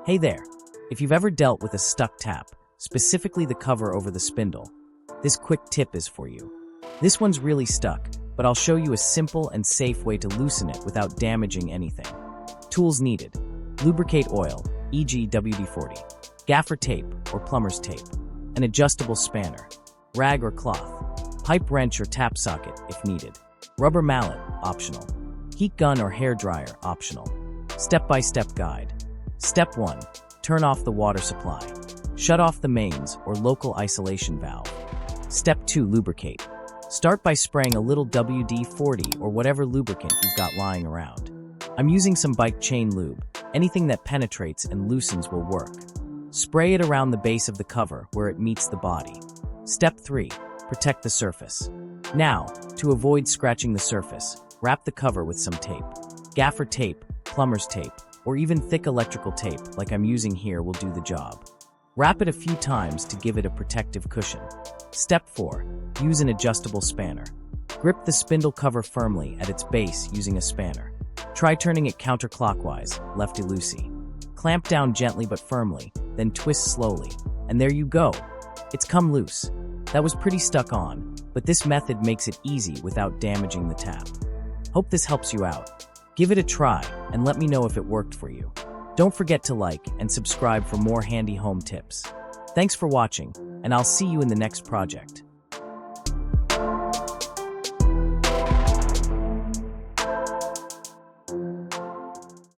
Hey there! If you've ever dealt with a stuck tap, specifically the cover over the spindle, this quick tip is for you. This one's really stuck, but I'll show you a simple and safe way to loosen it without damaging anything. Tools needed: lubricate oil, e.g. WD-40, gaffer tape or plumber's tape, an adjustable spanner, rag or cloth, pipe wrench or tap socket if needed, rubber mallet, optional, heat gun or hair dryer, optional. Step-by-step guide. Step 1. Turn off the water supply. Shut off the mains or local isolation valve. Step 2. Lubricate. Start by spraying a little WD-40 or whatever lubricant you've got lying around. I'm using some bike chain lube. Anything that penetrates and loosens will work. Spray it around the base of the cover where it meets the body. Step 3. Protect the surface. Now, to avoid scratching the surface, wrap the cover with some tape. Gaffer tape, plumber's tape, or even thick electrical tape like I'm using here will do the job. Wrap it a few times to give it a protective cushion. Step 4. Use an adjustable spanner. Grip the spindle cover firmly at its base using a spanner. Try turning it counterclockwise, lefty-loosey. Clamp down gently but firmly, then twist slowly, and there you go. It's come loose. That was pretty stuck on, but this method makes it easy without damaging the tap. Hope this helps you out. Give it a try and let me know if it worked for you. Don't forget to like and subscribe for more handy home tips. Thanks for watching, and I'll see you in the next project.